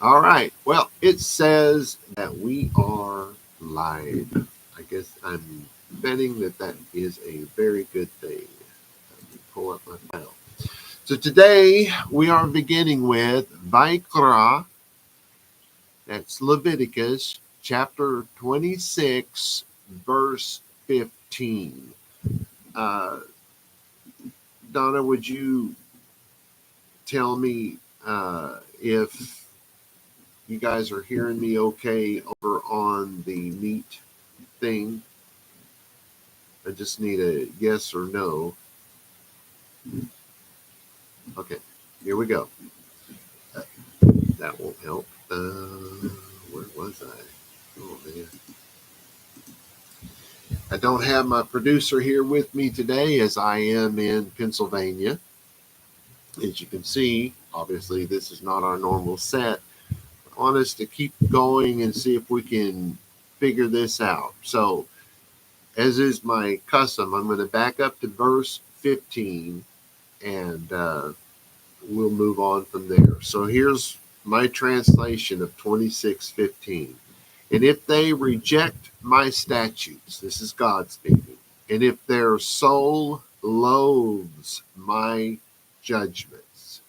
All right. Well, it says that we are live. I guess I'm betting that that is a very good thing. Let me pull up my file. So today we are beginning with vaYiqra. That's Leviticus chapter 26, verse 15. Uh, Donna, would you tell me if you guys are hearing me okay over on the meet thing? I just need a yes or no. Okay, here we go. Uh, that won't help. Where was I? Oh man, I don't have my producer here with me today, as I am in Pennsylvania. As you can see, obviously this is not our normal set. I want us to keep going and see if we can figure this out. So, as is my custom, I'm going to back up to verse 15 and we'll move on from there. So here's my translation of 26:15. And if they reject my statutes, this is God speaking, and if their soul loathes my judgments,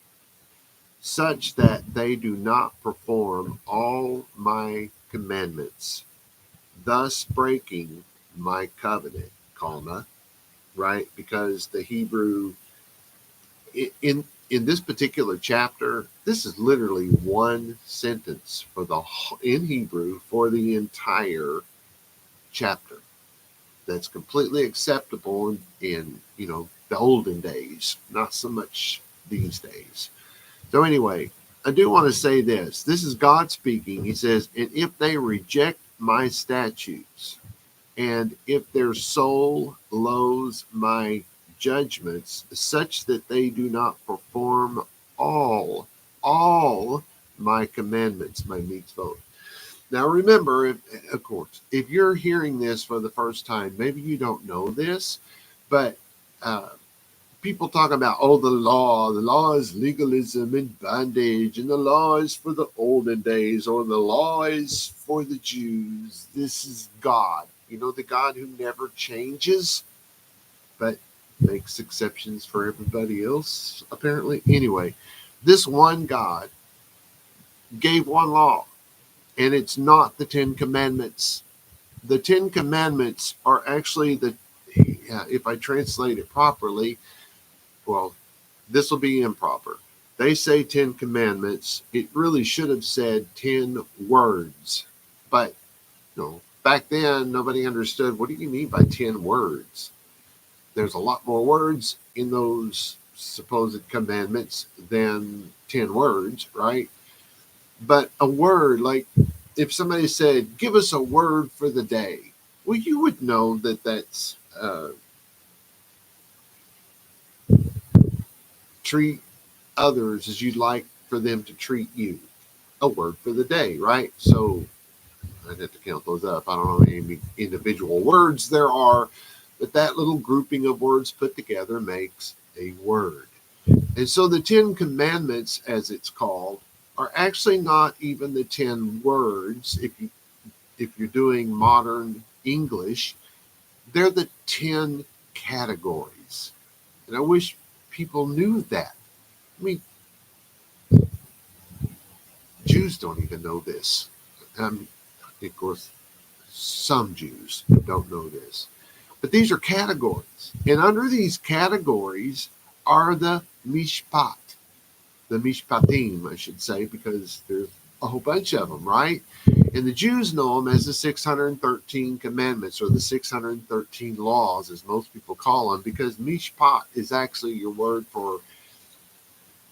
such that they do not perform all my commandments, thus breaking my covenant, comma, right? Because the Hebrew in this particular chapter, this is literally one sentence for the in Hebrew for the entire chapter. That's completely acceptable in the olden days, not so much these days. So anyway, I do want to say this. This is God speaking. He says, "And if they reject my statutes, and if their soul loathes my judgments, such that they do not perform all my commandments, my mitzvot." Now remember, of course, if you're hearing this for the first time, maybe you don't know this, but uh, people talk about, oh, the law is legalism and bondage, and the law is for the olden days, or the law is for the Jews. This is God, the God who never changes, but makes exceptions for everybody else, apparently. Anyway, this one God gave one law, and it's not the Ten Commandments. The Ten Commandments are actually if I translate it properly, well, this will be improper. They say 10 commandments. It really should have said 10 words. But back then nobody understood, what do you mean by 10 words? There's a lot more words in those supposed commandments than 10 words, right? But a word, like if somebody said, give us a word for the day, well, you would know that that's treat others as you'd like for them to treat you. A word for the day, right? So I'd have to count those up. I don't know how many individual words there are, but that little grouping of words put together makes a word. And so the 10 Commandments, as it's called, are actually not even the 10 words. If you're doing modern English, they're the 10 categories. And I wish people knew that. I mean, Jews don't even know this. Of course, some Jews don't know this. But these are categories. And under these categories are the mishpat, the mishpatim, I should say, because there's a whole bunch of them, right? And the Jews know them as the 613 commandments, or the 613 laws, as most people call them, because mishpat is actually your word for,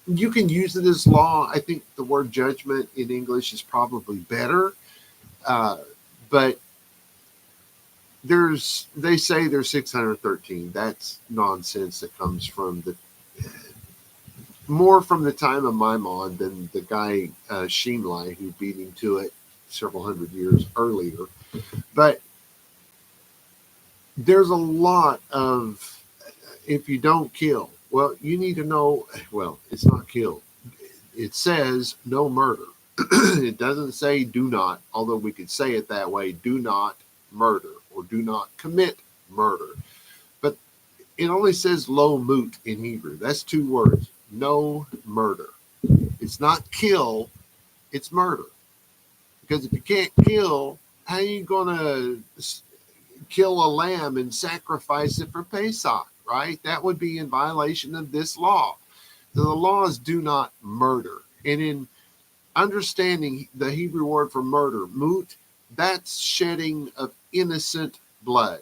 you can use it as law. I think the word judgment in English is probably better. But they say there's 613. That's nonsense that comes from more from the time of Maimon than the guy Shimlai, who beat him to it several hundred years earlier. But there's a lot of, if you don't kill, well, you need to know, well, it's not kill. It says no murder. It doesn't say do not, although we could say it that way, do not murder or do not commit murder. But it only says lo mut in Hebrew. That's 2 words. No murder. It's not kill, it's murder. Because if you can't kill, how are you going to kill a lamb and sacrifice it for Pesach, right? That would be in violation of this law. So the laws do not murder. And in understanding the Hebrew word for murder, mut, that's shedding of innocent blood.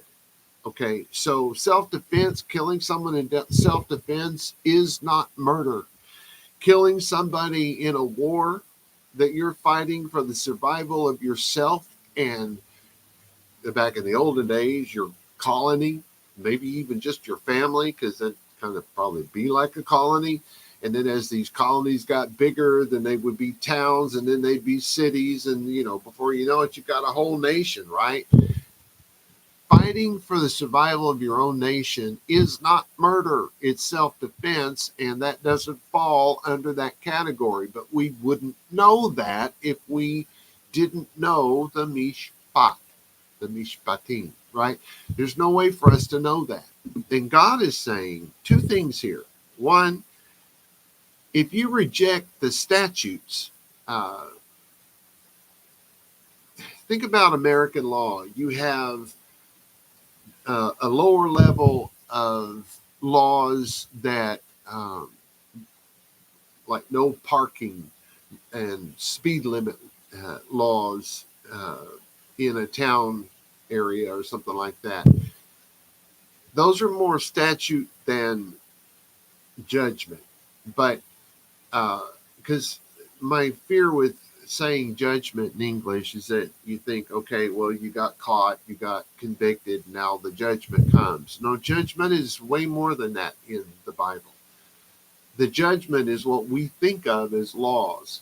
Okay, so self-defense, killing someone in self-defense is not murder. Killing somebody in a war that you're fighting for the survival of yourself and back in the olden days, your colony, maybe even just your family, because that kind of probably be like a colony. And then as these colonies got bigger, then they would be towns, and then they'd be cities. And, before you know it, you've got a whole nation, right? Fighting for the survival of your own nation is not murder. It's self-defense, and that doesn't fall under that category. But we wouldn't know that if we didn't know the mishpat, the mishpatim, right? There's no way for us to know that. And God is saying 2 things here. One, if you reject the statutes, think about American law. You have a lower level of laws that, like no parking and speed limit laws in a town area or something like that. Those are more statute than judgment. But because my fear with saying judgment in English is that you think, okay, well, you got caught, you got convicted, now the judgment comes. No, judgment is way more than that in the Bible. The judgment is what we think of as laws.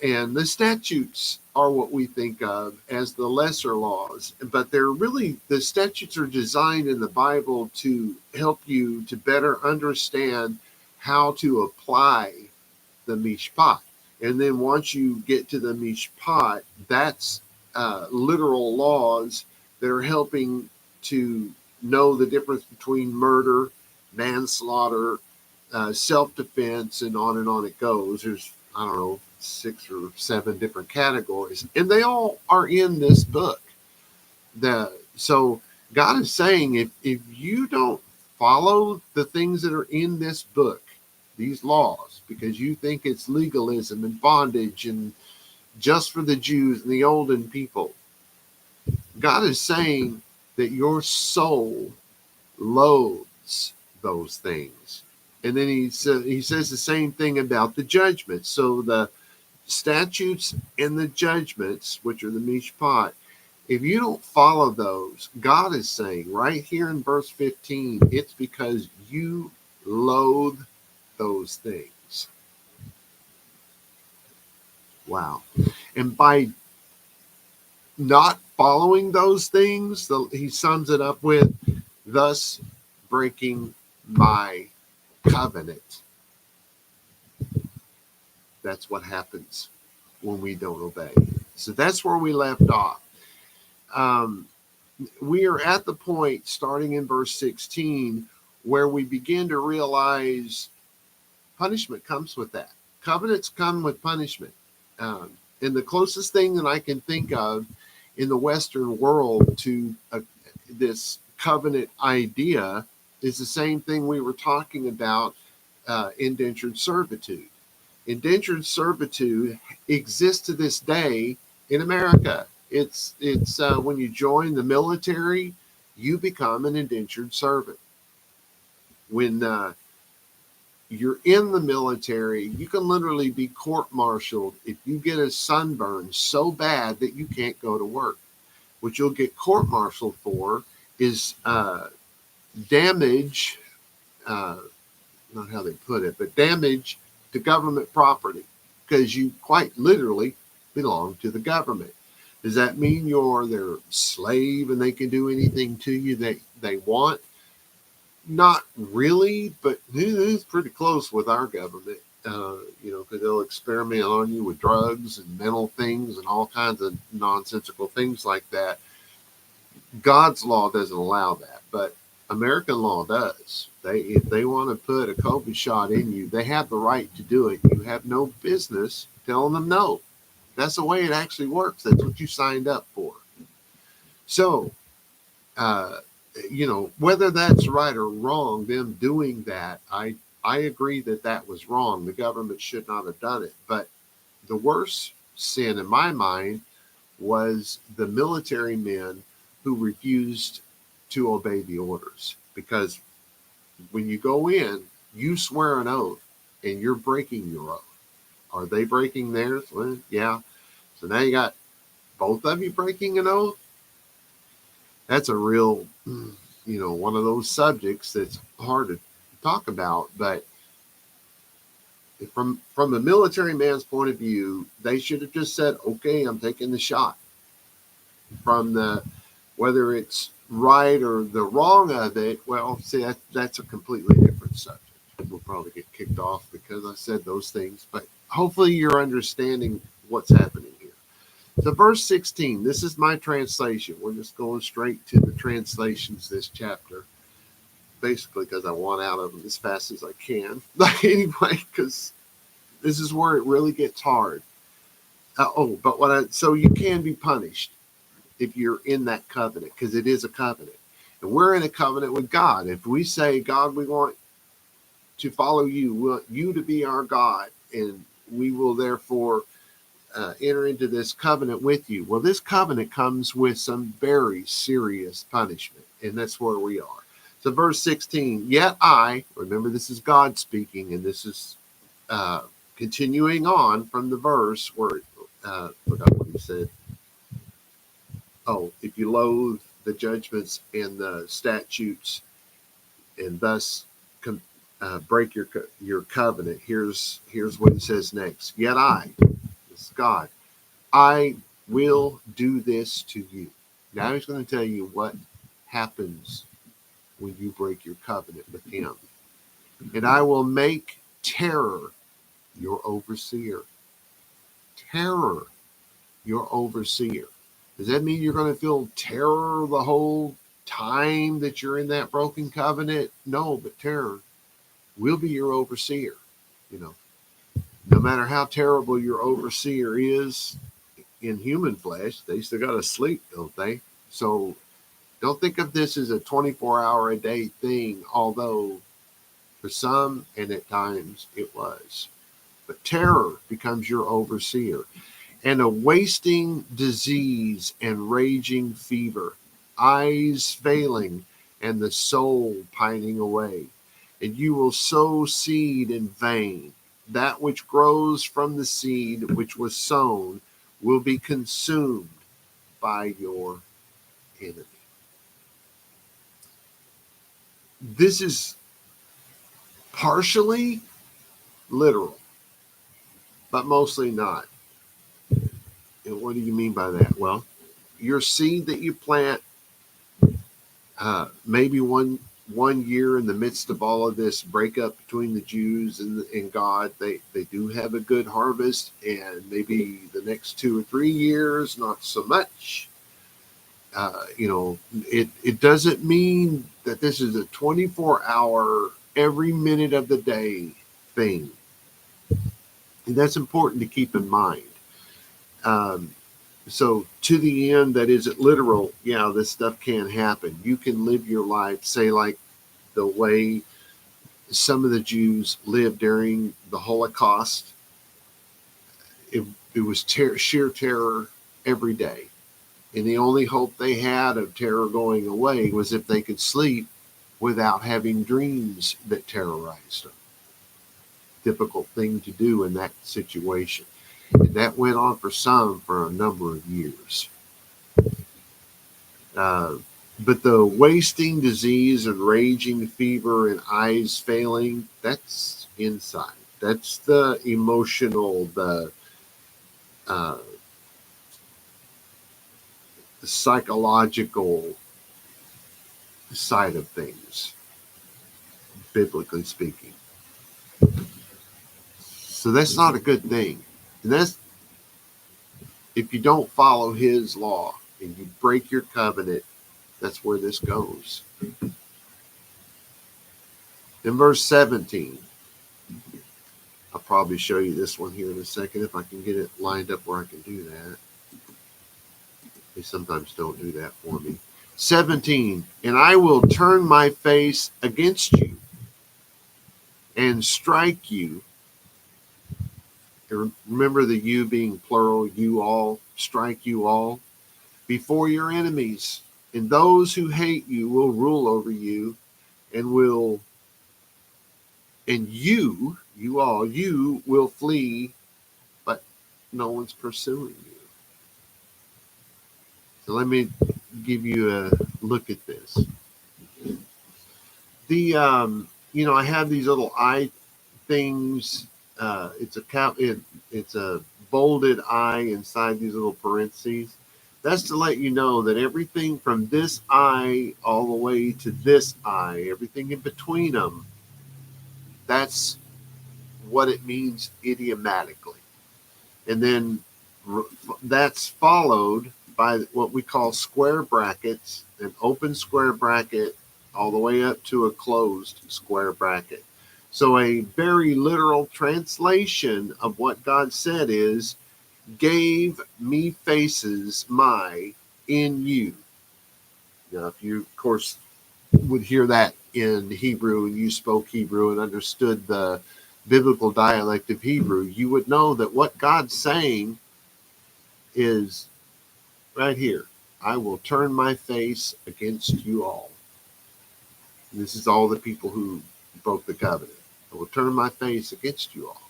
And the statutes are what we think of as the lesser laws. But they're really, the statutes are designed in the Bible to help you to better understand how to apply the mishpat. And then once you get to the mishpat, that's literal laws that are helping to know the difference between murder, manslaughter, self-defense, and on it goes. There's, I don't know, 6 or 7 different categories, and they all are in this book. So God is saying, if you don't follow the things that are in this book, these laws, because you think it's legalism and bondage and just for the Jews and the olden people, God is saying that your soul loathes those things. And then he says the same thing about the judgment. So the statutes and the judgments, which are the mishpat, if you don't follow those, God is saying right here in verse 15, it's because you loathe those things. Wow. And by not following those things, he sums it up with, thus breaking my covenant. That's what happens when we don't obey. So that's where we left off. We are at the point, starting in verse 16, where we begin to realize punishment comes with that. Covenants come with punishment. And the closest thing that I can think of in the Western world to this covenant idea is the same thing we were talking about, indentured servitude. Indentured servitude exists to this day in America. It's when you join the military, you become an indentured servant. When you're in the military, you can literally be court-martialed if you get a sunburn so bad that you can't go to work. What you'll get court-martialed for is damage, not how they put it, but damage to government property, because you quite literally belong to the government. Does that mean you're their slave and they can do anything to you that they want? Not really, but it's pretty close with our government. because they'll experiment on you with drugs and mental things and all kinds of nonsensical things like that. God's law doesn't allow that, but American law does. If they want to put a COVID shot in you, they have the right to do it. You have no business telling them no. That's the way it actually works. That's what you signed up for. So, uh, whether that's right or wrong, them doing that, I agree that that was wrong. The government should not have done it. But the worst sin in my mind was the military men who refused to obey the orders. Because when you go in, you swear an oath and you're breaking your oath. Are they breaking theirs? Well, yeah. So now you got both of you breaking an oath. That's a real, one of those subjects that's hard to talk about. But from a military man's point of view, they should have just said, okay, I'm taking the shot. From the whether it's right or the wrong of it, well, see, that's a completely different subject. We'll probably get kicked off because I said those things, but hopefully you're understanding what's happening here. So verse 16, this is my translation. We're just going straight to the translations this chapter, basically because I want out of them as fast as I can. But anyway, because this is where it really gets hard. So you can be punished if you're in that covenant, because it is a covenant. And we're in a covenant with God. If we say, God, we want to follow you, we want you to be our God, and we will therefore enter into this covenant with you. Well, this covenant comes with some very serious punishment, and that's where we are. So verse 16, yet I, remember this is God speaking, and this is continuing on from the verse where, forgot what he said. Oh, if you loathe the judgments and the statutes and thus break your covenant, here's what he says next. Yet I, this is God, I will do this to you. Now he's going to tell you what happens when you break your covenant with him. And I will make terror your overseer. Terror your overseer. Does that mean you're going to feel terror the whole time that you're in that broken covenant? No, but terror will be your overseer. No matter how terrible your overseer is in human flesh, they still got to sleep, don't they? So don't think of this as a 24-hour-a-day thing, although for some and at times it was. But terror becomes your overseer. And a wasting disease and raging fever, eyes failing, and the soul pining away. And you will sow seed in vain. That which grows from the seed which was sown will be consumed by your enemy. This is partially literal, but mostly not. And what do you mean by that? Well, your seed that you plant, maybe one year in the midst of all of this breakup between the Jews and God, they do have a good harvest, and maybe the next 2 or 3 years, not so much. It doesn't mean that this is a 24-hour, every minute of the day thing. And that's important to keep in mind. So to the end, that is it literal, yeah, this stuff can happen. You can live your life, say, like the way some of the Jews lived during the Holocaust. It was sheer terror every day. And the only hope they had of terror going away was if they could sleep without having dreams that terrorized them. Difficult thing to do in that situation. And that went on for a number of years. But the wasting disease and raging fever and eyes failing, that's inside. That's the emotional, the psychological side of things, biblically speaking. So that's not a good thing. And that's if you don't follow his law and you break your covenant, that's where this goes. In verse 17, I'll probably show you this one here in a second if I can get it lined up where I can do that. They sometimes don't do that for me. 17, and I will turn my face against you and strike you. Remember the you being plural, you all, strike you all before your enemies. And those who hate you will rule over you and you all, you will flee, but no one's pursuing you. So let me give you a look at this. I have these little I things. It's a bolded I inside these little parentheses. That's to let you know that everything from this I all the way to this I, everything in between them, that's what it means idiomatically. And then that's followed by what we call square brackets, an open square bracket all the way up to a closed square bracket. So a very literal translation of what God said is, gave me faces in you. Now, if you, of course, would hear that in Hebrew and you spoke Hebrew and understood the biblical dialect of Hebrew, you would know that what God's saying is right here. I will turn my face against you all. And this is all the people who broke the covenant. I will turn my face against you all.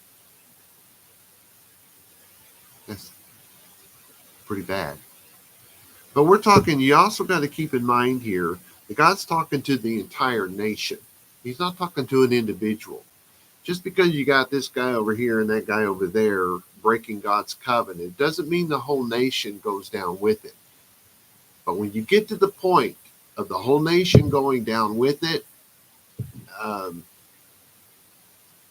That's pretty bad. But we're talking, you also got to keep in mind here that God's talking to the entire nation. He's not talking to an individual. Just because you got this guy over here and that guy over there breaking God's covenant doesn't mean the whole nation goes down with it. But when you get to the point of the whole nation going down with it,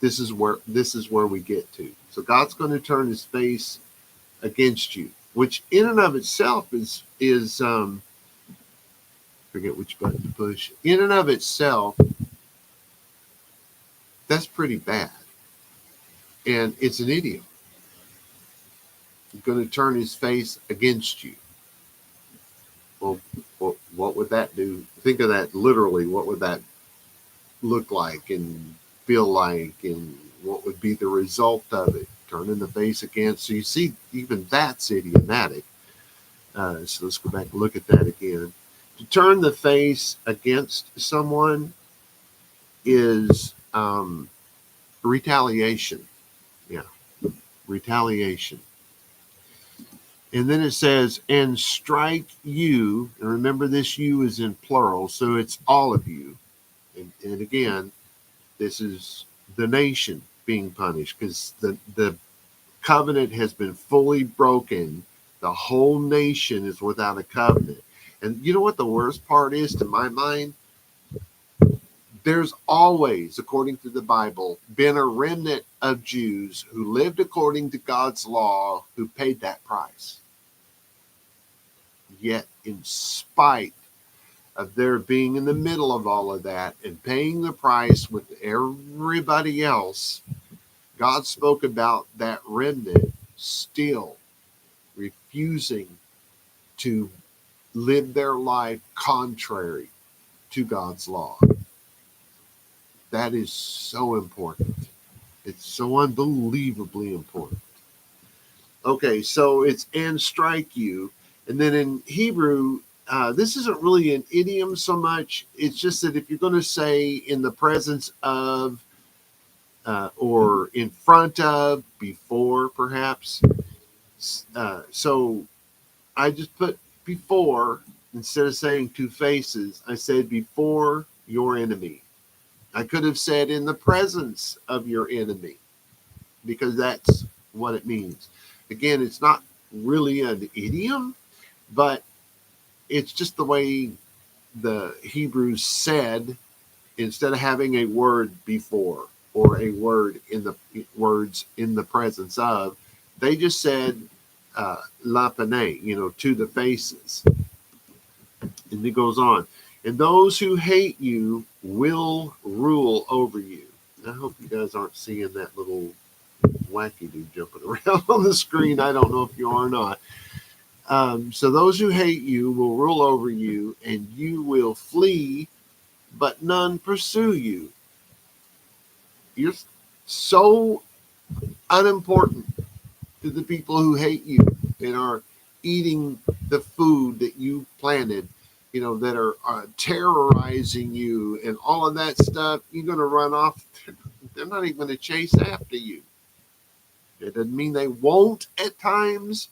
this is where we get to. So God's going to turn his face against you, which in and of itself is forget which button to push. In and of itself, that's pretty bad. And it's an idiom. He's going to turn his face against you. Well, what would that do? Think of that literally. What would that look like and feel like, and what would be the result of it? Turning the face against. So you see, even that's idiomatic. So let's go back and look at that again. To turn the face against someone is retaliation. Yeah, retaliation. And then it says, and strike you. And remember, this you is in plural, so it's all of you. And again, this is the nation being punished because the covenant has been fully broken. The whole nation is without a covenant. And you know what the worst part is to my mind? There's always, according to the Bible, been a remnant of Jews who lived according to God's law who paid that price. Yet, in spite of their being in the middle of all of that and paying the price with everybody else, God spoke about that remnant still refusing to live their life contrary to God's law. That is so important. It's so unbelievably important. Okay, so it's and strike you. And then in Hebrew, this isn't really an idiom so much. It's just that if you're going to say in the presence of or in front of, before perhaps. So I just put before, instead of saying two faces, I said before your enemy. I could have said in the presence of your enemy, because that's what it means. Again, it's not really an idiom, but it's just the way the Hebrews said, instead of having a word before. or a word in the words in the presence of. They just said lapane, to the faces. And it goes on. And those who hate you will rule over you. I hope you guys aren't seeing that little wacky dude jumping around on the screen. I don't know if you are or not. So those who hate you will rule over you, and you will flee, but none pursue you. You're so unimportant to the people who hate you and are eating the food that you planted, that are terrorizing you and all of that stuff. You're going to run off. They're not even going to chase after you. It doesn't mean they won't at times,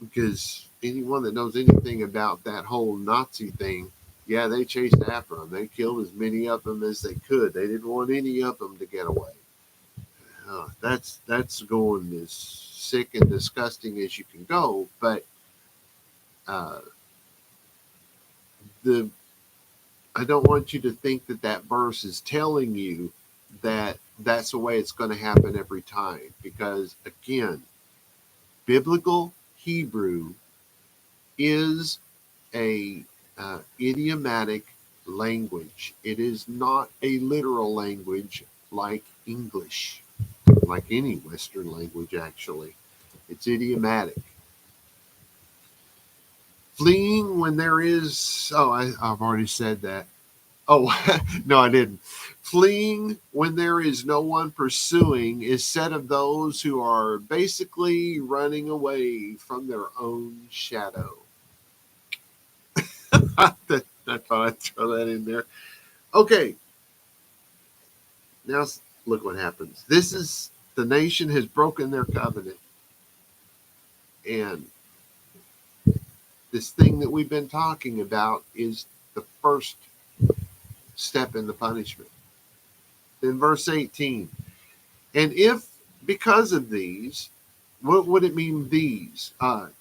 because anyone that knows anything about that whole Nazi thing, yeah, they chased after them. They killed as many of them as they could. They didn't want any of them to get away. That's going as sick and disgusting as you can go. But I don't want you to think that verse is telling you that that's the way it's going to happen every time. Because again, biblical Hebrew is a idiomatic language. It is not a literal language like English, like any Western language, actually. It's idiomatic. Fleeing when there is, I've already said that. Oh, no, I didn't. Fleeing when there is no one pursuing is said of those who are basically running away from their own shadow. I thought I'd throw that in there. Okay. Now look what happens. The nation has broken their covenant. And this thing that we've been talking about is the first step in the punishment. Then verse 18. And if because of these, what would it mean these?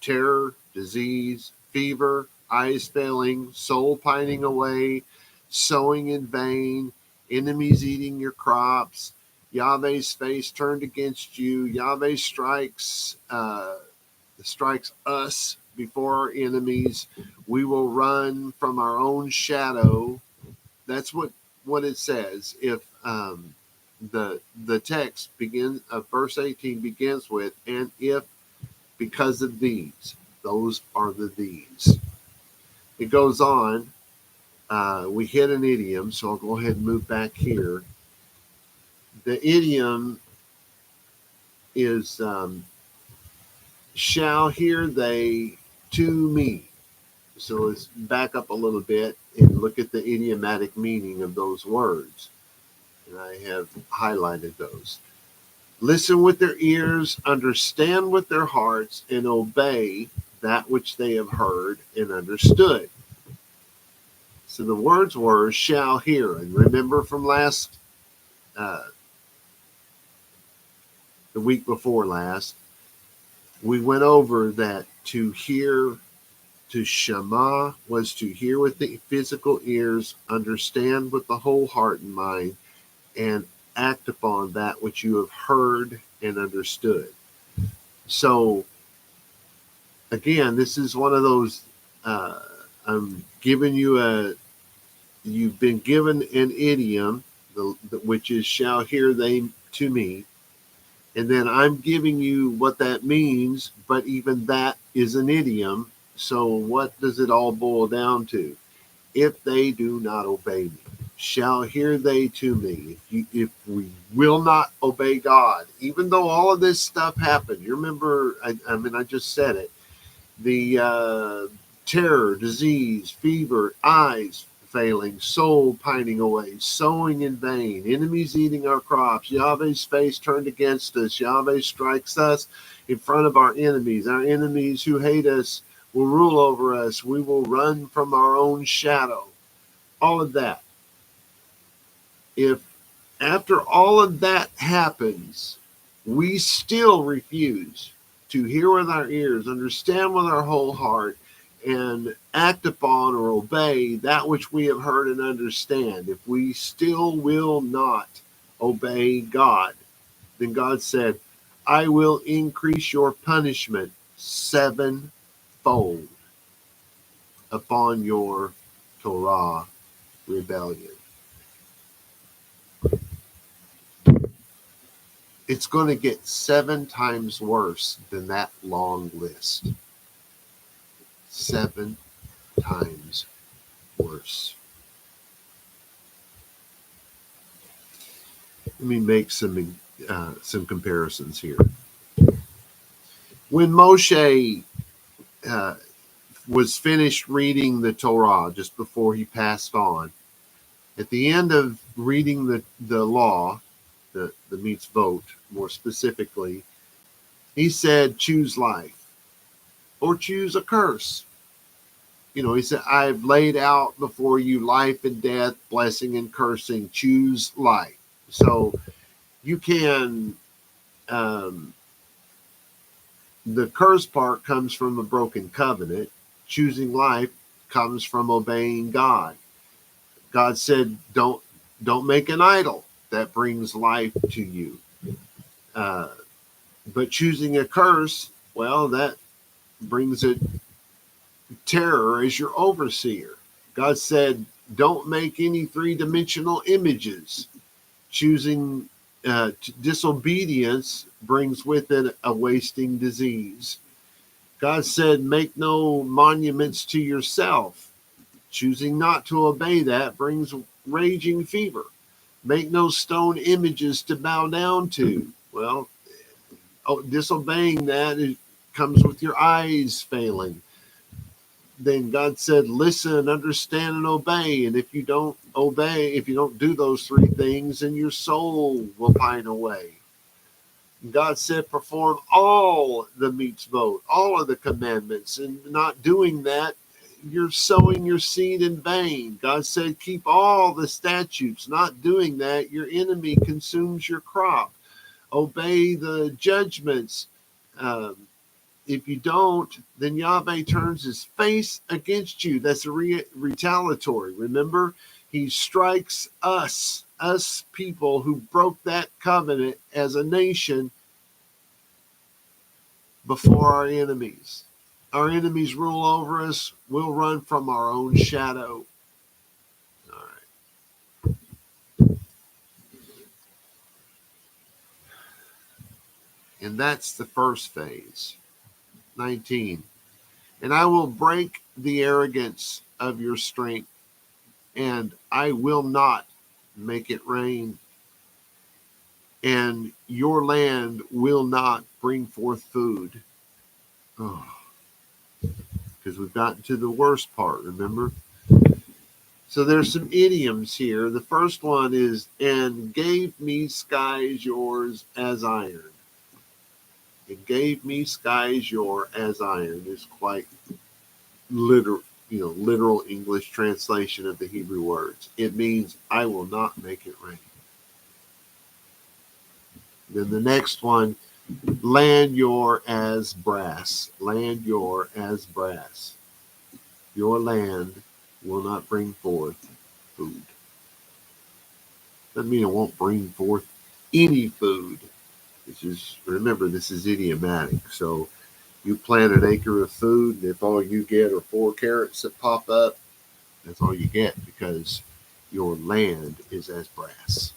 Terror, disease, fever, eyes failing, soul pining away, sowing in vain, enemies eating your crops, Yahweh's face turned against you, Yahweh strikes us before our enemies. We will run from our own shadow. That's what it says. If the text verse 18 begins with, and if because of these, those are the these. It goes on. We hit an idiom, so I'll go ahead and move back here. The idiom is shall hear they to me. So let's back up a little bit and look at the idiomatic meaning of those words. And I have highlighted those. Listen with their ears, understand with their hearts, and obey that which they have heard and understood. So the words were shall hear. And remember from the week before last, we went over that to hear, to shema, was to hear with the physical ears, understand with the whole heart and mind, and act upon that which you have heard and understood. So, again, this is one of those, I'm giving you you've been given an idiom, which is shall hear they to me. And then I'm giving you what that means, but even that is an idiom. So what does it all boil down to? If they do not obey me, shall hear they to me. If we will not obey God, even though all of this stuff happened, you remember, I just said it, the terror, disease, fever, eyes failing, soul pining away, sowing in vain, enemies eating our crops, Yahweh's face turned against us, Yahweh strikes us in front of our enemies who hate us will rule over us, we will run from our own shadow, all of that. If after all of that happens, we still refuse to hear with our ears, understand with our whole heart, and act upon or obey that which we have heard and understand, if we still will not obey God, then God said, I will increase your punishment sevenfold upon your Torah rebellion. It's going to get 7 times worse than that long list. 7 times worse. Let me make some comparisons here. When Moshe was finished reading the Torah just before he passed on, at the end of reading the law, the mitzvot more specifically, he said, choose life or choose a curse. He said, I've laid out before you life and death, blessing and cursing. Choose life. So you can, the curse part comes from a broken covenant. Choosing life comes from obeying God. God said, don't make an idol that brings life to you. But choosing a curse, well, that brings it terror as your overseer. God said, don't make any 3-dimensional images. Choosing disobedience brings with it a wasting disease. God said, make no monuments to yourself. Choosing not to obey that brings raging fever. Make no stone images to bow down to. Well, disobeying that comes with your eyes failing. Then God said, listen, understand, and obey. And if you don't obey, if you don't do those 3 things, then your soul will pine away. God said, perform all the mitzvot, all of the commandments. And not doing that, you're sowing your seed in vain. God said, keep all the statutes. Not doing that, your enemy consumes your crop. Obey the judgments. If you don't, then Yahweh turns his face against you. That's a retaliatory. Remember, he strikes us people who broke that covenant as a nation before our enemies. Our enemies rule over us. We'll run from our own shadow. All right. And that's the first phase. 19. And I will break the arrogance of your strength, and I will not make it rain, and your land will not bring forth food. Oh, because we've gotten to the worst part, remember? So there's some idioms here. The first one is, and gave me skies yours as iron. It gave me skies your as iron is quite literal English translation of the Hebrew words. It means I will not make it rain. Then the next one, land your as brass. Land your as brass. Your land will not bring forth food. Doesn't mean it won't bring forth any food. Remember, this is idiomatic. So you plant an acre of food, and if all you get are 4 carrots that pop up, that's all you get, because your land is as brass.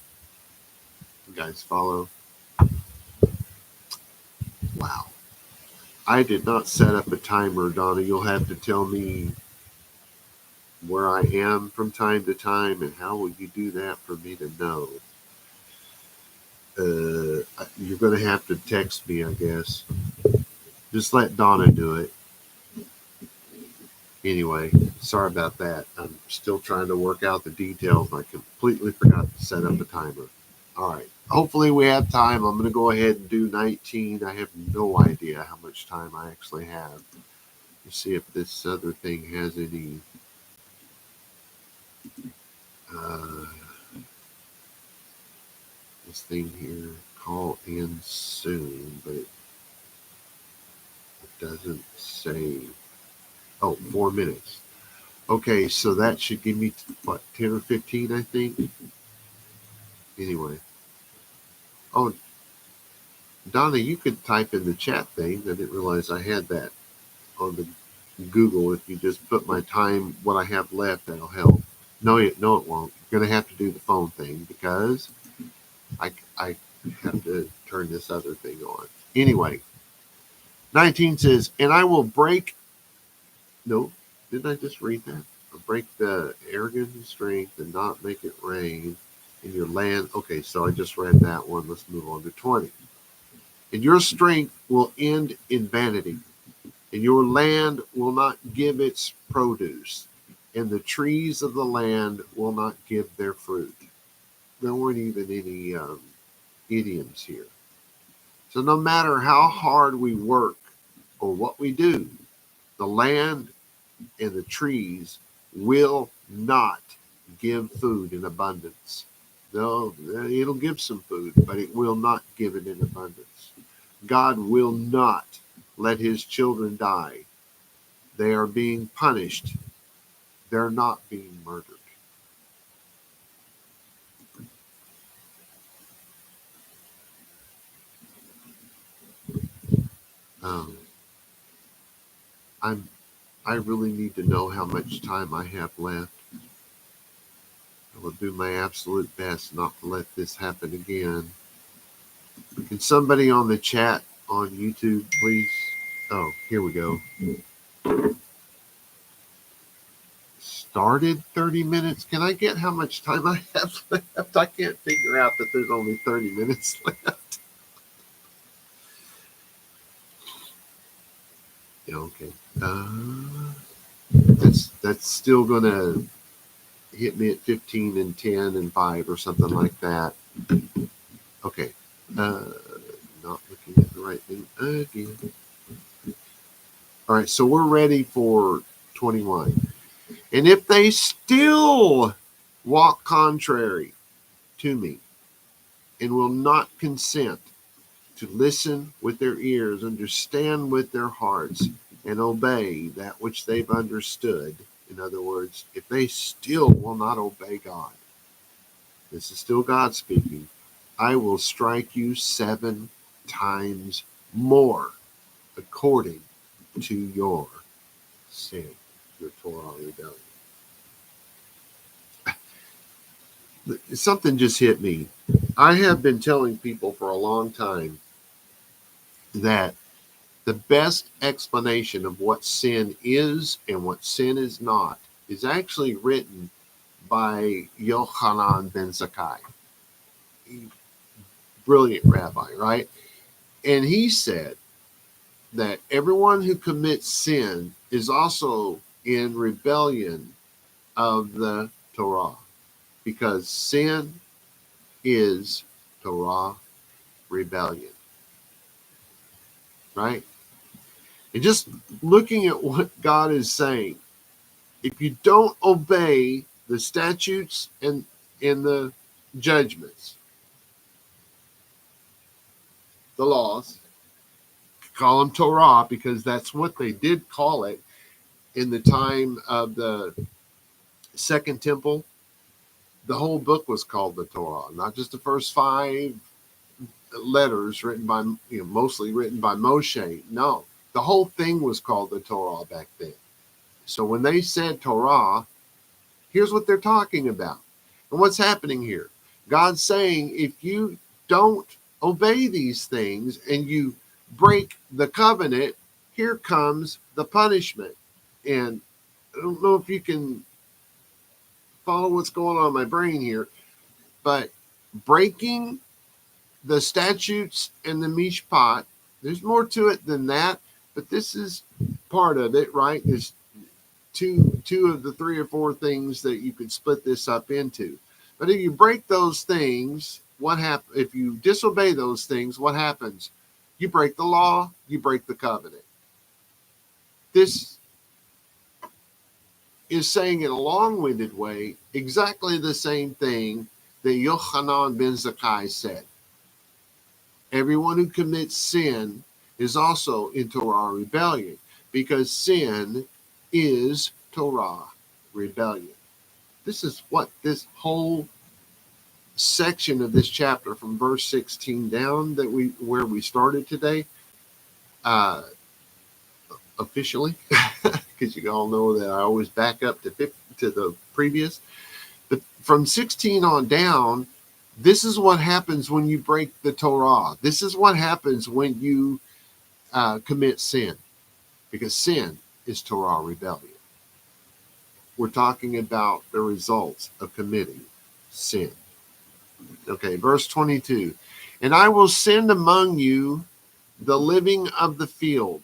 You guys follow? Wow. I did not set up a timer, Donna. You'll have to tell me where I am from time to time, and how will you do that for me to know? You're going to have to text me, I guess. Just let Donna do it. Anyway, sorry about that. I'm still trying to work out the details. I completely forgot to set up a timer. All right. Hopefully we have time. I'm going to go ahead and do 19. I have no idea how much time I actually have. Let's see if this other thing has any... this thing here, call in soon, but it doesn't say Oh, 4 minutes. Okay, so that should give me, what, 10 or 15, I think? Anyway. Oh, Donna, you could type in the chat thing. I didn't realize I had that on the Google. If you just put my time, what I have left, that'll help. No, no, it won't. You're going to have to do the phone thing because I have to turn this other thing on. Anyway, 19 says, and I will break, no, didn't I just read that? I'll break the arrogant strength and not make it rain in your land. Okay, so I just read that one. Let's move on to 20. And your strength will end in vanity, and your land will not give its produce, and the trees of the land will not give their fruit. There weren't even any idioms here. So no matter how hard we work or what we do, the land and the trees will not give food in abundance. Though it'll give some food, but it will not give it in abundance. God will not let his children die. They are being punished. They're not being murdered. Um, I'm. I really need to know how much time I have left. I will do my absolute best not to let this happen again. Can somebody on the chat on YouTube, please? Oh, here we go. Started 30 minutes. Can I get how much time I have left? I can't figure out that there's only 30 minutes left. Yeah, okay. That's still gonna hit me at 15 and 10 and 5 or something like that. Okay. Not looking at the right thing again. All right, so we're ready for 21. And if they still walk contrary to me and will not consent to listen with their ears, understand with their hearts, and obey that which they've understood. In other words, if they still will not obey God, this is still God speaking, I will strike you 7 times more according to your sin, your Torah rebellion. Something just hit me. I have been telling people for a long time that the best explanation of what sin is and what sin is not is actually written by Yochanan ben Zakkai. Brilliant rabbi, right? And he said that everyone who commits sin is also in rebellion of the Torah, because sin is Torah rebellion, right? And just looking at what God is saying, if you don't obey the statutes and the judgments, the laws, call them Torah because that's what they did call it in the time of the Second Temple. The whole book was called the Torah, not just the first 5 letters written by, mostly written by Moshe. No, the whole thing was called the Torah back then. So when they said Torah, here's what they're talking about. And what's happening here? God's saying, if you don't obey these things and you break the covenant, here comes the punishment. And I don't know if you can follow what's going on in my brain here, but breaking the statutes and the mishpat, there's more to it than that, but this is part of it, right? There's two of the 3 or 4 things that you could split this up into. But if you break those things, what happens? If you disobey those things, what happens? You break the law, you break the covenant. This is saying in a long-winded way exactly the same thing that Yochanan ben Zakkai said. Everyone who commits sin is also in Torah rebellion, because sin is Torah, rebellion. This is what this whole section of this chapter from verse 16 down where we started today, officially, because you all know that I always back up to the previous. But from 16 on down, this is what happens when you break the Torah. This is what happens when you commit sin, because sin is Torah rebellion. We're talking about the results of committing sin. Okay, verse 22. And I will send among you the living of the field,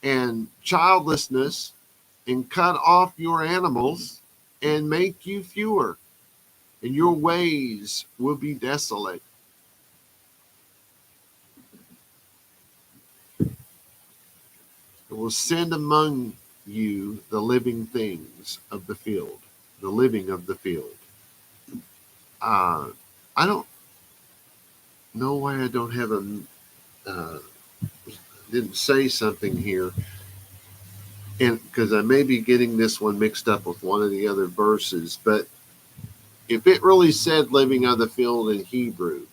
and childlessness, and cut off your animals, and make you fewer, and your ways will be desolate. I will send among you the living things of the field, the living of the field. I don't know why I don't have didn't say something here, and because I may be getting this one mixed up with one of the other verses, but if it really said living of the field in Hebrew,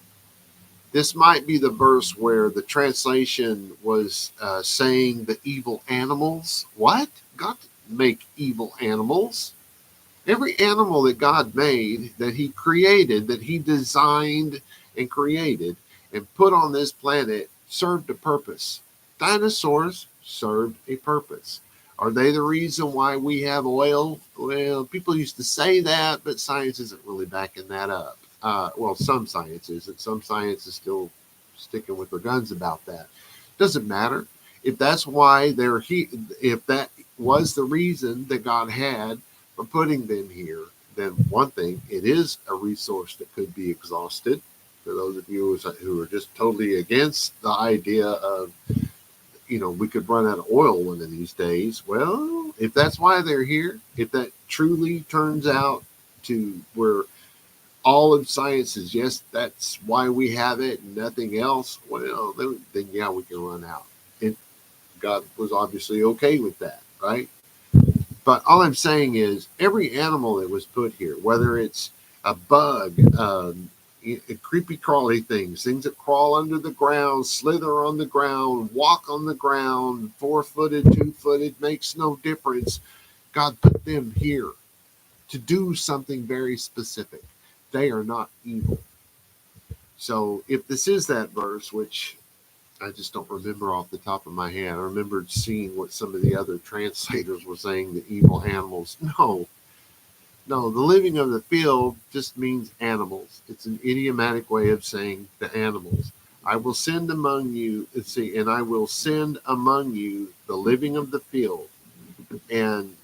this might be the verse where the translation was saying the evil animals. What? God didn't make evil animals. Every animal that God made, that he created, that he designed and created and put on this planet, served a purpose. Dinosaurs served a purpose. Are they the reason why we have oil? Well, people used to say that, but science isn't really backing that up. Well, some science isn't. Some science is still sticking with their guns about that. Doesn't matter. If that's why they're here, if that was the reason that God had for putting them here, then one thing, it is a resource that could be exhausted. For those of you who are just totally against the idea of, we could run out of oil one of these days. Well, if that's why they're here, if that truly turns out to where all of science is, yes, that's why we have it and nothing else, well, then yeah, we can run out. And God was obviously okay with that, right? But all I'm saying is every animal that was put here, whether it's a bug, creepy crawly things that crawl under the ground, slither on the ground, walk on the ground, 4-footed, 2-footed, makes no difference. God put them here to do something very specific. They are not evil. So if this is that verse, which I just don't remember off the top of my head, I remembered seeing what some of the other translators were saying, the evil animals. No, the living of the field just means animals. It's an idiomatic way of saying the animals. I will send among you, and I will send among you the living of the field, and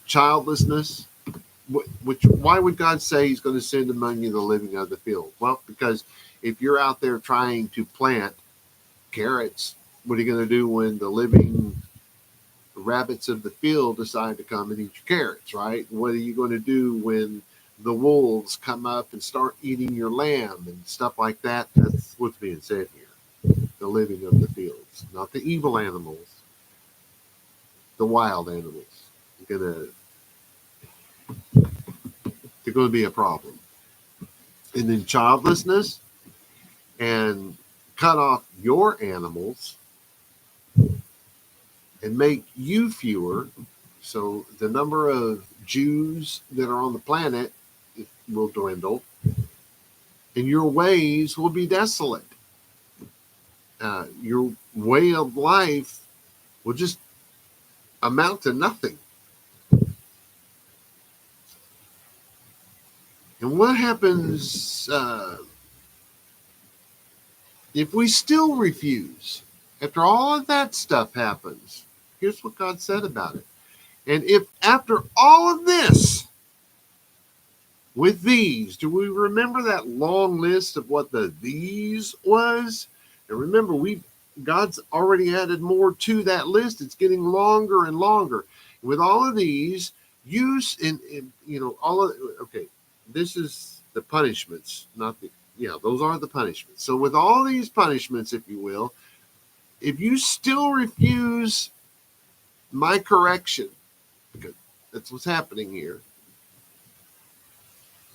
childlessness. Why would God say he's going to send among you the living of the field? Well, because if you're out there trying to plant carrots, what are you going to do when the living rabbits of the field decide to come and eat your carrots, right? What are you going to do when the wolves come up and start eating your lamb and stuff like that? That's what's being said here. The living of the fields, not the evil animals, the wild animals. They're going to be a problem. And then childlessness, and cut off your animals and make you fewer. So the number of Jews that are on the planet will dwindle, and your ways will be desolate. Your way of life will just amount to nothing. And what happens if we still refuse? After all of that stuff happens, here's what God said about it. And if after all of this, with these, do we remember that long list of what the these was? And remember, God's already added more to that list. It's getting longer and longer. With all of these, use all of, okay, this is the punishments, those are the punishments. So with all these punishments, if you will, if you still refuse my correction, because that's what's happening here.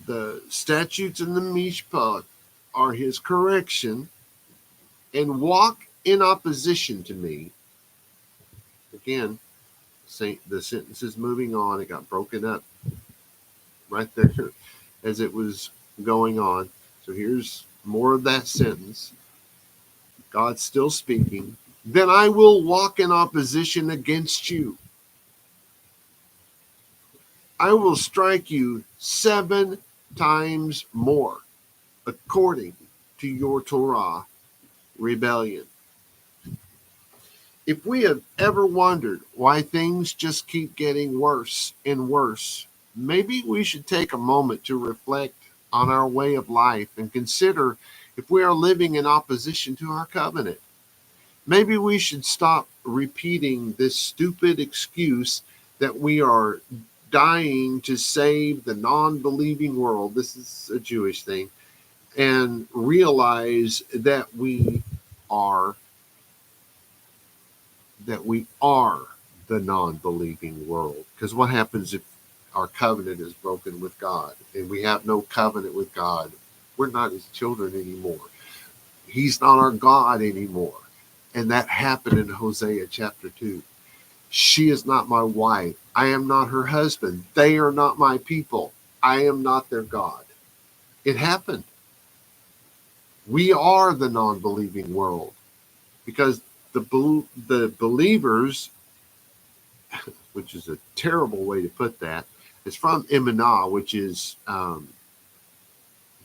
The statutes and the mishpat are his correction, and walk in opposition to me. Again, the sentence is moving on. It got broken up right there as it was going on. So here's more of that sentence. God's still speaking. Then I will walk in opposition against you. I will strike you 7 times more, according to your Torah rebellion. If we have ever wondered why things just keep getting worse and worse, maybe we should take a moment to reflect on our way of life and consider if we are living in opposition to our covenant. Maybe we should stop repeating this stupid excuse that we are dying to save the non-believing world. This is a Jewish thing. And realize that we are the non-believing world. Because what happens if our covenant is broken with God and we have no covenant with God? We're not his children anymore. He's not our God anymore. And that happened in Hosea chapter 2. She is not my wife. I am not her husband. They are not my people. I am not their God. It happened. We are the non-believing world because the believers, which is a terrible way to put that, is from Emunah, which is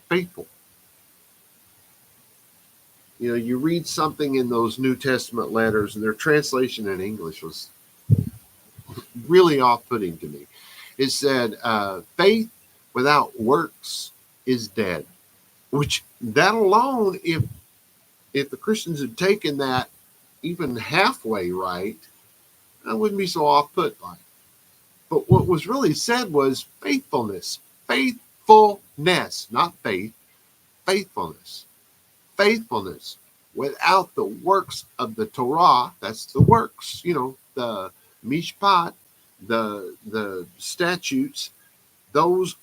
faithful. You know, you read something in those New Testament letters, and their translation in English was really off-putting to me. It said, faith without works is dead, which that alone, if the Christians had taken that even halfway right, I wouldn't be so off-put by it. But what was really said was faithfulness, not faith, faithfulness. Faithfulness without the works of the Torah, that's the works, the mishpat, the statutes, those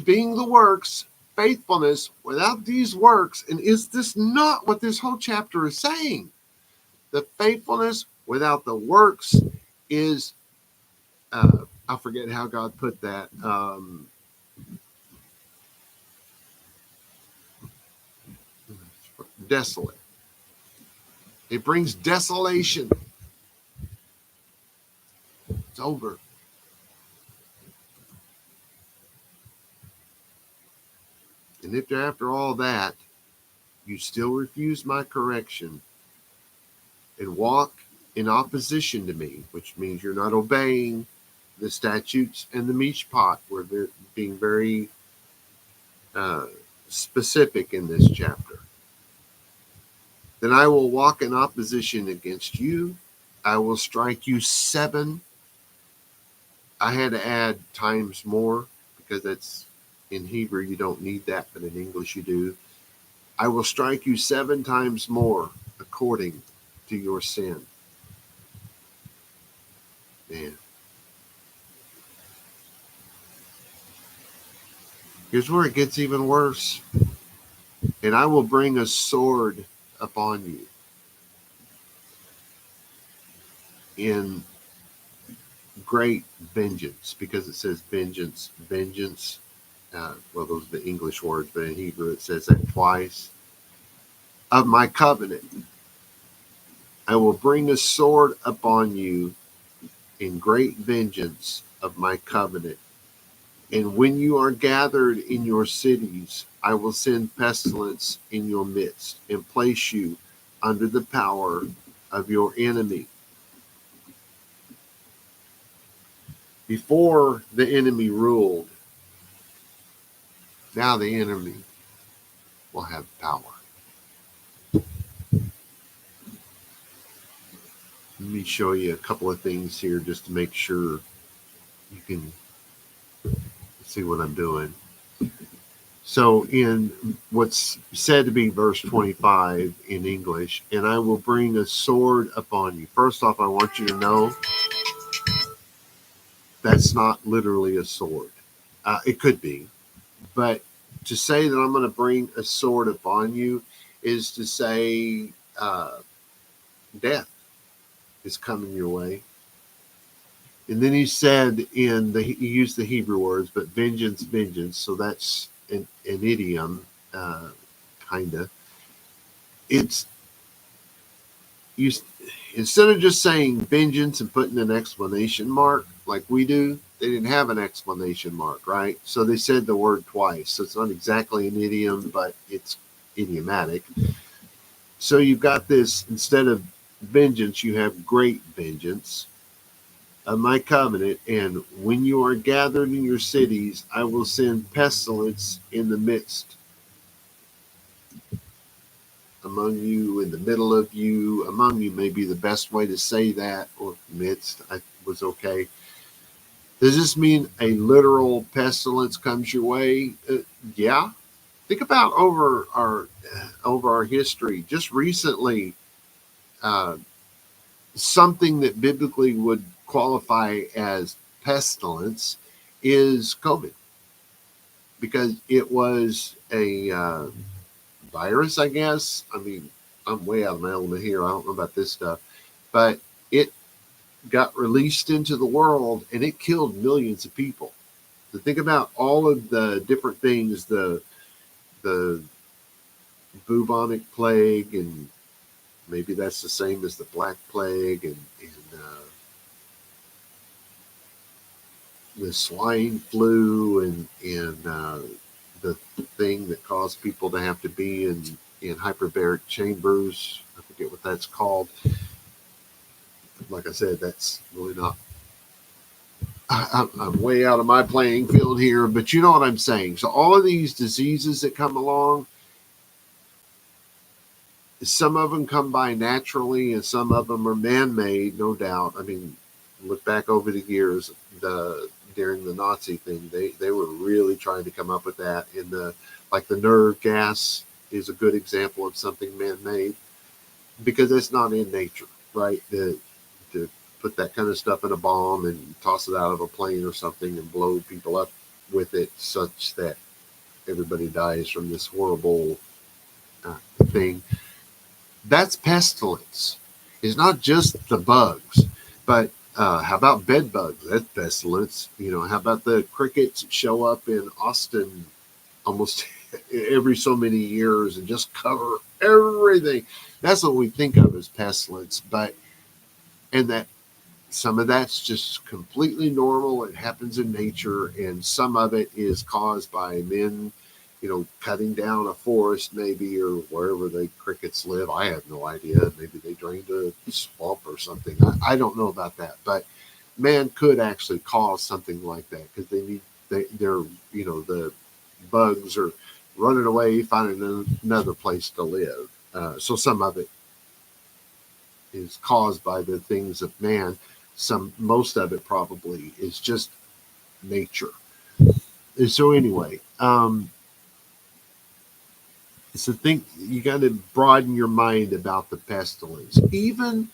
being the works, faithfulness without these works. And is this not what this whole chapter is saying? The faithfulness without the works is, I forget how God put that. Desolate. It brings desolation. It's over. And if after all that, you still refuse my correction and walk in opposition to me, which means you're not obeying the statutes and the mishpat, we're being very specific in this chapter, then I will walk in opposition against you. I will strike you 7. I had to add times more because that's in Hebrew, you don't need that, but in English you do. I will strike you 7 times more according to your sin. Man. Here's where it gets even worse. And I will bring a sword upon you in great vengeance, because it says vengeance. Well, those are the English words, but in Hebrew it says that twice. Of my covenant, I will bring a sword upon you in great vengeance of my covenant. And when you are gathered in your cities, I will send pestilence in your midst and place you under the power of your enemy. Before the enemy ruled, now the enemy will have power. Let me show you a couple of things here just to make sure you can see what I'm doing. So in what's said to be verse 25 in English, and I will bring a sword upon you. First off, I want you to know That's not literally a sword. It could be, but to say that I'm going to bring a sword upon you is to say death is coming your way. And then he said he used the Hebrew words, but vengeance, vengeance. So that's an idiom, kind of. It's you instead of just saying vengeance and putting an exclamation mark like we do, they didn't have an exclamation mark, right? So they said the word twice. So it's not exactly an idiom, but it's idiomatic. So you've got this, instead of vengeance, you have great vengeance of my covenant, and when you are gathered in your cities, I will send pestilence in the midst, among you, in the middle of you, among you may be the best way to say that, or midst, I was okay. Does this mean a literal pestilence comes your way? Yeah. Think about over our history. Just recently, uh, something that biblically would qualify as pestilence is COVID, because it was a virus, I guess. I mean, I'm way out of my element here. I don't know about this stuff, but it got released into the world and it killed millions of people. So think about all of the different things, the bubonic plague, and maybe that's the same as the black plague, and the swine flu, and the thing that caused people to have to be in hyperbaric chambers. I forget what that's called. Like I said, that's really not. I'm way out of my playing field here, but you know what I'm saying. So all of these diseases that come along, some of them come by naturally, and some of them are man-made, no doubt. I mean, look back over the years, during the Nazi thing, they were really trying to come up with that. In the nerve gas is a good example of something man-made, because it's not in nature, right? To put that kind of stuff in a bomb and toss it out of a plane or something and blow people up with it, such that everybody dies from this horrible thing. That's pestilence. It's not just the bugs, but how about bed bugs? That's pestilence. How about the crickets that show up in Austin almost every so many years and just cover everything? That's what we think of as pestilence, and that some of that's just completely normal. It happens in nature, and some of it is caused by men, cutting down a forest maybe, or wherever the crickets live. I have no idea. Maybe they drained a swamp or something. I don't know about that, but man could actually cause something like that, because they're the bugs are running away, finding another place to live. So some of it is caused by the things of man. Most of it probably is just nature. And so anyway, so think you got to broaden your mind about the pestilence. Even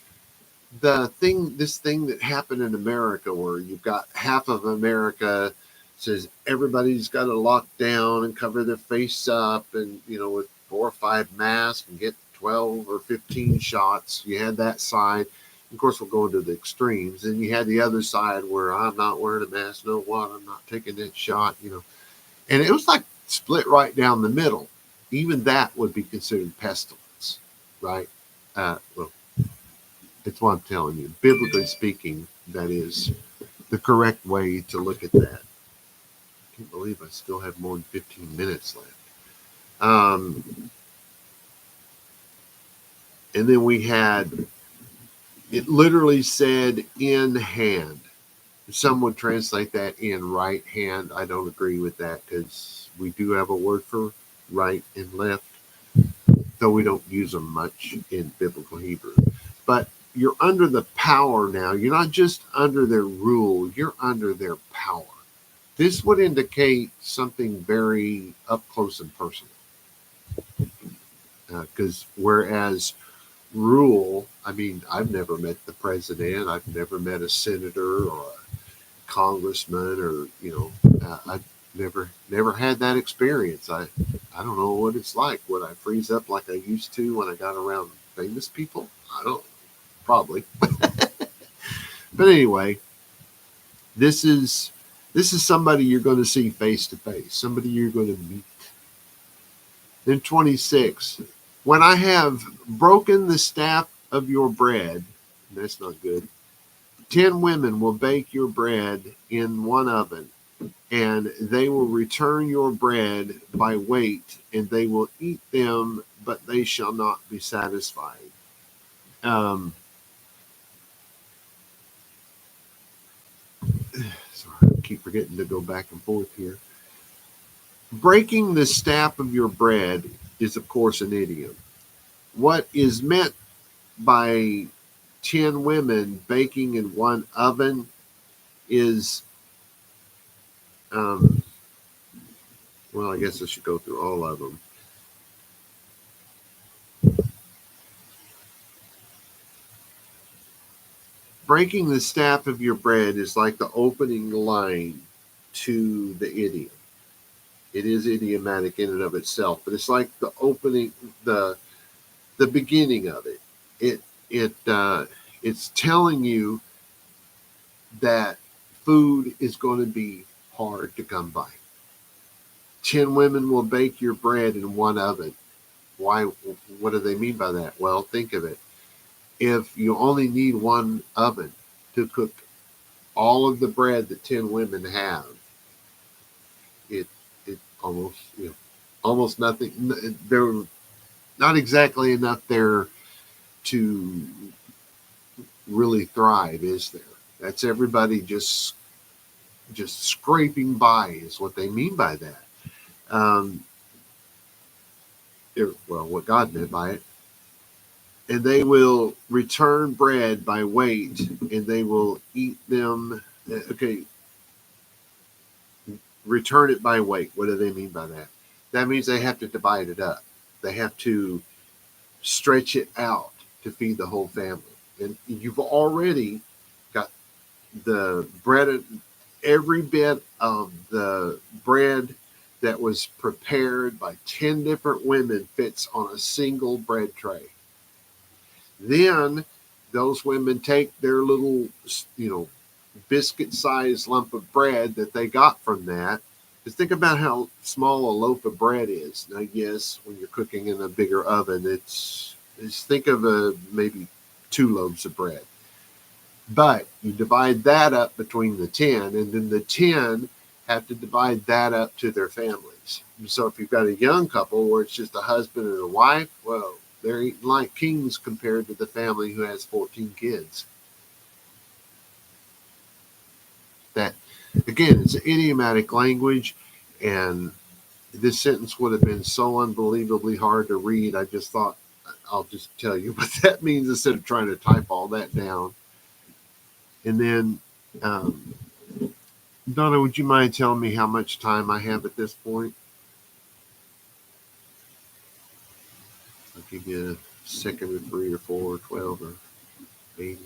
this thing that happened in America, where you've got half of America says everybody's got to lock down and cover their face up, and with 4 or 5 masks, and get 12 or 15 shots. You had that side. Of course, we're going to the extremes. And you had the other side where I'm not wearing a mask, no what, I'm not taking that shot, And it was like split right down the middle. Even that would be considered pestilence, right? Well, that's what I'm telling you. Biblically speaking, that is the correct way to look at that. I can't believe I still have more than 15 minutes left. And then we had, it literally said in hand. Some would translate that in right hand. I don't agree with that, because we do have a word for right and left, though we don't use them much in biblical Hebrew. But you're under the power now. You're not just under their rule, you're under their power. This would indicate something very up close and personal. Because whereas rule, I mean, I've never met the president, I've never met a senator or congressman, or I never had that experience. I don't know what it's like. Would I freeze up like I used to when I got around famous people? I don't, probably. But anyway, this is somebody you're going to see face to face, somebody you're going to meet. Then 26, when I have broken the staff of your bread, that's not good. 10 women will bake your bread in one oven, and they will return your bread by weight, and they will eat them, but they shall not be satisfied. Um, sorry, I keep forgetting to go back and forth here. Breaking the staff of your bread is, of course, an idiom. What is meant by 10 women baking in one oven is, well, I guess I should go through all of them. Breaking the staff of your bread is like the opening line to the idiom. It is idiomatic in and of itself, but it's like the opening, the beginning of it. It's telling you that food is going to be hard to come by. 10 women will bake your bread in one oven. Why? What do they mean by that? Well, think of it. If you only need one oven to cook all of the bread that 10 women have, it almost, almost nothing. There, not exactly enough there to really thrive, is there? That's everybody just scraping by, is what they mean by that. Um, well, what God meant by it. And they will return bread by weight, and they will eat them. Okay, return it by weight. What do they mean by that? That means they have to divide it up. They have to stretch it out to feed the whole family. And you've already got the bread, every bit of the bread that was prepared by 10 different women fits on a single bread tray. Then those women take their little, biscuit-sized lump of bread that they got from that. Just think about how small a loaf of bread is. Now, yes, when you're cooking in a bigger oven, it's think of maybe 2 loaves of bread. But you divide that up between the 10, and then the 10 have to divide that up to their families. So if you've got a young couple where it's just a husband and a wife, well, they're eating like kings compared to the family who has 14 kids. That, again, it's an idiomatic language, and this sentence would have been so unbelievably hard to read. I just thought I'll just tell you what that means instead of trying to type all that down. And then, Donna, would you mind telling me how much time I have at this point? I'll give you a second or 3 or 4 or 12 or 80.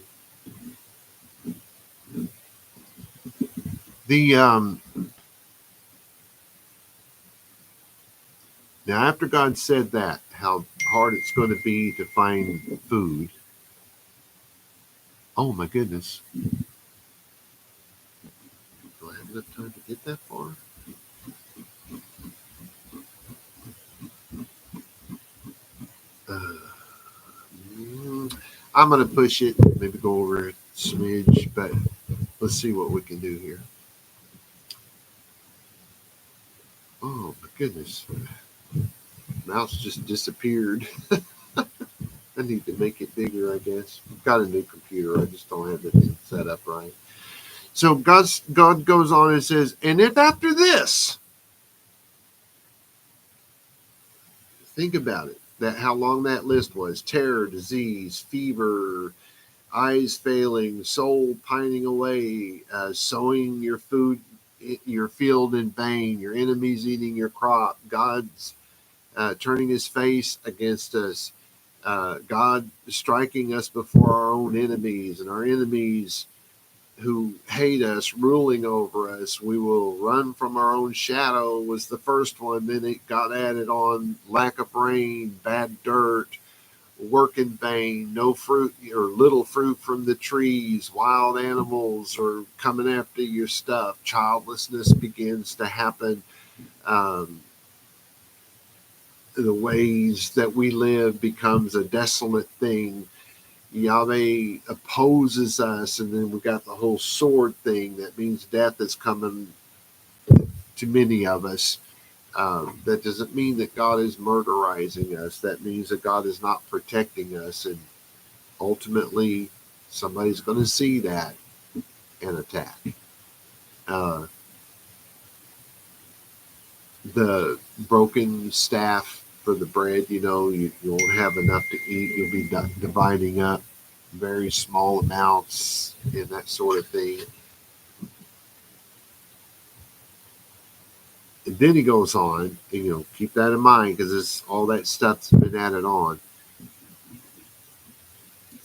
Now, after God said that, how hard it's going to be to find food. Oh my goodness. Do I have enough time to get that far? I'm going to push it, maybe go over a smidge, but let's see what we can do here. Oh my goodness. Mouse just disappeared. I need to make it bigger, I guess. I've got a new computer. I just don't have it set up right. So God goes on and says, and if after this, think about it, that how long that list was: terror, disease, fever, eyes failing, soul pining away, sowing your field in vain, your enemies eating your crop, God's turning his face against us, God striking us before our own enemies, and our enemies who hate us, ruling over us. We will run from our own shadow was the first one. Then it got added on lack of rain, bad dirt, work in vain, no fruit or little fruit from the trees, wild animals are coming after your stuff, childlessness begins to happen. Um, the ways that we live becomes a desolate thing. Yahweh opposes us, and then we got the whole sword thing. That means death is coming to many of us. That doesn't mean that God is murderizing us. That means that God is not protecting us, and ultimately, somebody's going to see that and attack. Uh, the broken staff for the bread, you won't have enough to eat. You'll be dividing up very small amounts and that sort of thing. And then he goes on, and keep that in mind because all that stuff's been added on.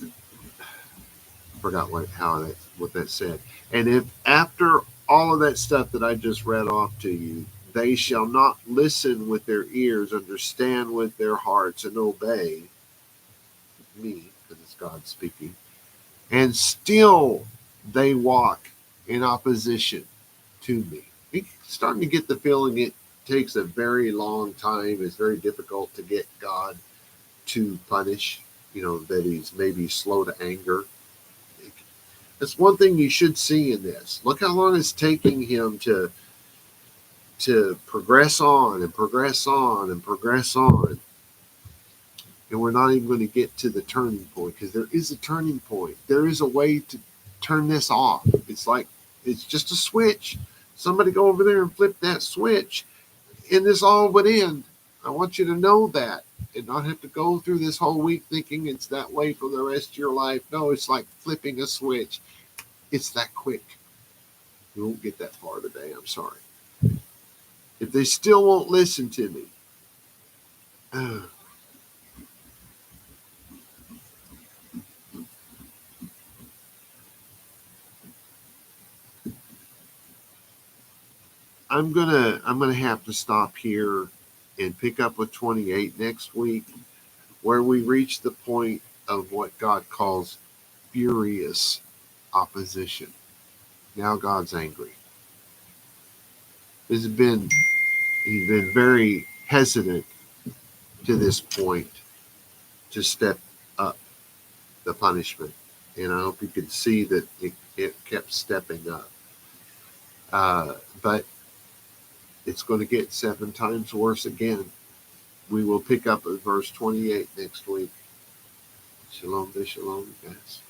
I forgot what that said. And if after all of that stuff that I just read off to you, they shall not listen with their ears, understand with their hearts, and obey me, because it's God speaking, and still they walk in opposition to me. You're starting to get the feeling it takes a very long time. It's very difficult to get God to punish, that he's maybe slow to anger. That's one thing you should see in this. Look how long it's taking him to progress on and progress on and progress on. And we're not even going to get to the turning point, because there is a turning point. There is a way to turn this off. It's just a switch. Somebody go over there and flip that switch, and this all would end. I want you to know that and not have to go through this whole week thinking it's that way for the rest of your life. No, it's like flipping a switch. It's that quick. You won't get that far today. I'm sorry. If they still won't listen to me, I'm gonna have to stop here and pick up with 28 next week, where we reach the point of what God calls furious opposition. Now God's angry. He's been very hesitant to this point to step up the punishment, and I hope you could see that it kept stepping up. But it's going to get 7 times worse again. We will pick up at verse 28 next week. Shalom, shalom, guys.